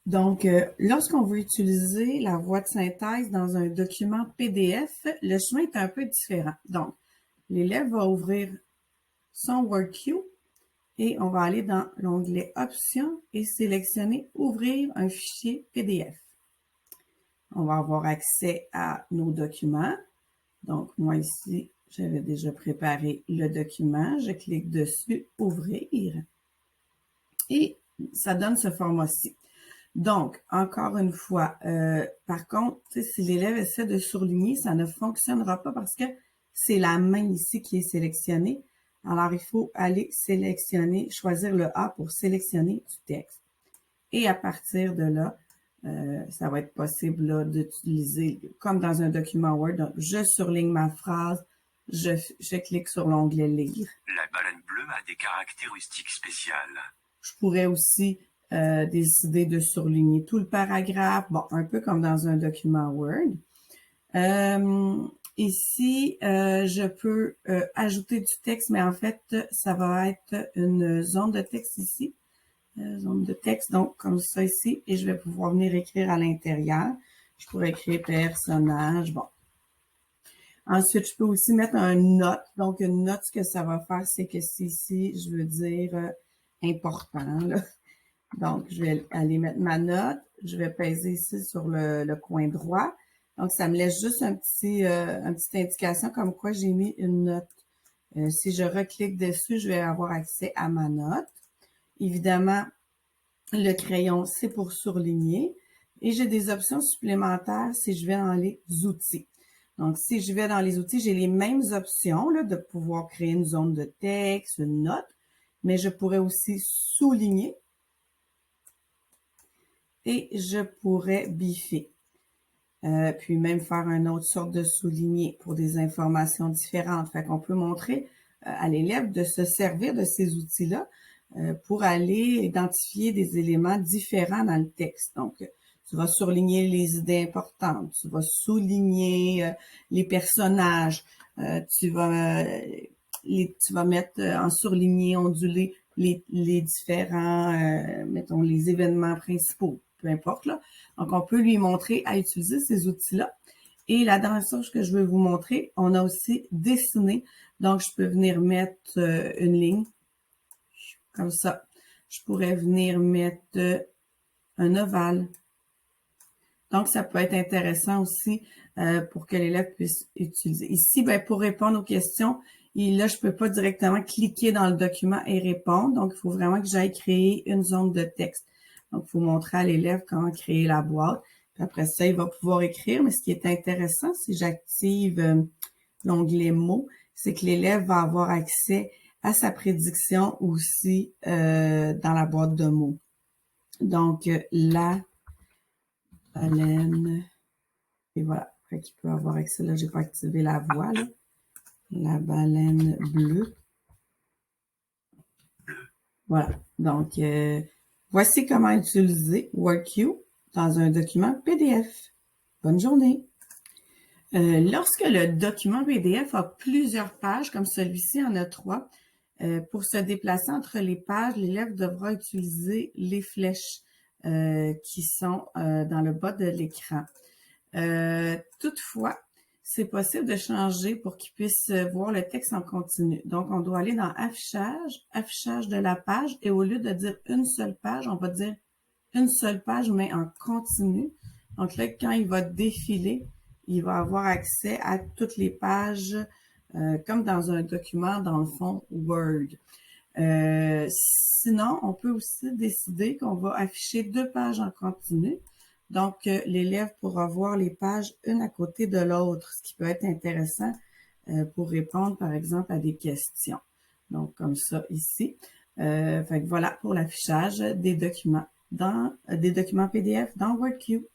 Donc, lorsqu'on veut utiliser la voie de synthèse dans un document PDF, le chemin est un peu différent. Donc, l'élève va ouvrir son WordQ et on va aller dans l'onglet Options et sélectionner Ouvrir un fichier PDF. On va avoir accès à nos documents. Donc, moi ici, j'avais déjà préparé le document. Je clique dessus, Ouvrir. Et ça donne ce format-ci. Donc, encore une fois, par contre, si l'élève essaie de surligner, ça ne fonctionnera pas parce que c'est la main ici qui est sélectionnée. Alors, il faut aller sélectionner, choisir le A pour sélectionner du texte. Et à partir de là, ça va être possible d'utiliser, comme dans un document Word, donc je surligne ma phrase, je clique sur l'onglet Lire. La baleine bleue a des caractéristiques spéciales. Je pourrais aussi décider de surligner tout le paragraphe, bon, un peu comme dans un document Word. Ici, je peux ajouter du texte, mais en fait, ça va être une zone de texte ici. Zone de texte, donc comme ça ici, et je vais pouvoir venir écrire à l'intérieur. Je pourrais écrire personnage, bon. Ensuite, je peux aussi mettre une note. Donc, une note, ce que ça va faire, c'est que c'est ici, je veux dire important, là. Donc, je vais aller mettre ma note. Je vais peser ici sur le coin droit. Donc, ça me laisse juste une petite indication comme quoi j'ai mis une note. Si je reclique dessus, je vais avoir accès à ma note. Évidemment, le crayon, c'est pour surligner. Et j'ai des options supplémentaires si je vais dans les outils. Donc, si je vais dans les outils, j'ai les mêmes options là, de pouvoir créer une zone de texte, une note, mais je pourrais aussi souligner et je pourrais biffer. Puis même faire une autre sorte de souligner pour des informations différentes. Fait qu'on peut montrer à l'élève de se servir de ces outils-là pour aller identifier des éléments différents dans le texte. Donc, tu vas surligner les idées importantes, tu vas souligner les personnages, tu vas mettre en surligné, ondulé les différents, mettons, les événements principaux, peu importe, là. Donc, on peut lui montrer à utiliser ces outils-là. Et la dernière chose que je veux vous montrer, on a aussi dessiné. Donc, je peux venir mettre une ligne comme ça. Je pourrais venir mettre un ovale. Donc, ça peut être intéressant aussi pour que l'élève puisse utiliser. Ici, ben, pour répondre aux questions, là, je ne peux pas directement cliquer dans le document et répondre. Donc, il faut vraiment que j'aille créer une zone de texte. Donc, il faut montrer à l'élève comment créer la boîte. Puis après ça, il va pouvoir écrire. Mais ce qui est intéressant, si j'active l'onglet mots, c'est que l'élève va avoir accès à sa prédiction aussi dans la boîte de mots. Donc, la baleine, et voilà. Fait qu'il peut avoir accès. Là, j'ai pas activé la voix, là. La baleine bleue. Voilà. Donc, voici comment utiliser WordQ dans un document PDF. Bonne journée! Lorsque le document PDF a plusieurs pages, comme celui-ci en a 3, pour se déplacer entre les pages, l'élève devra utiliser les flèches qui sont dans le bas de l'écran. Toutefois, c'est possible de changer pour qu'il puisse voir le texte en continu. Donc, on doit aller dans Affichage, Affichage de la page, et au lieu de dire une seule page, on va dire une seule page, mais en continu. Donc là, quand il va défiler, il va avoir accès à toutes les pages comme dans un document, dans le fond, Word. Sinon, on peut aussi décider qu'on va afficher 2 pages en continu. Donc, l'élève pourra voir les pages une à côté de l'autre, ce qui peut être intéressant pour répondre, par exemple, à des questions. Donc, comme ça, ici. Fait que voilà pour l'affichage des documents PDF dans WordQ.